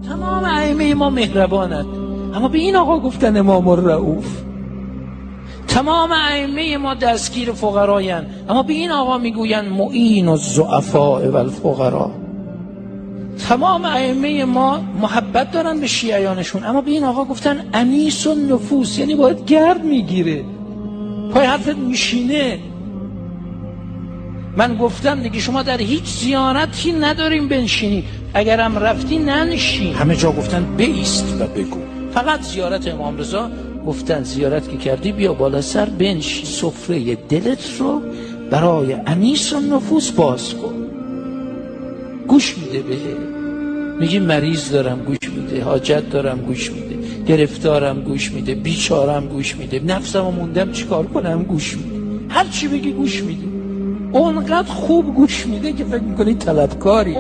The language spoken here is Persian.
تمام ائمه ما مهربانند، اما به این آقا گفتن امام الرؤوف. تمام ائمه ما دستگیر فقرایند، اما به این آقا میگویند معین الضعفاء و الفقراء. تمام ائمه ما محبت دارن به شیعیانشون، اما به این آقا گفتن انیس النفوس، یعنی باید گرد میگیره، پای حرفت میشینه. من گفتم دیگه شما در هیچ زیارتی نداریم بنشینی، اگرم رفتی ننشین. همه جا گفتن بایست و بگو. فقط زیارت امام رضا گفتن زیارت که کردی بیا بالا سر بنشین، سفره دلت رو برای انیس النفوس باز کن. گوش میده بهه، میگی مریض دارم گوش میده، حاجت دارم گوش میده، گرفتارم گوش میده، بیچارم گوش میده، نفسمو موندم چیکار کنم گوش میده، هر چی بگی گوش میده. اونقدر خوب گوش میده که فکر میکنی طلبکاری.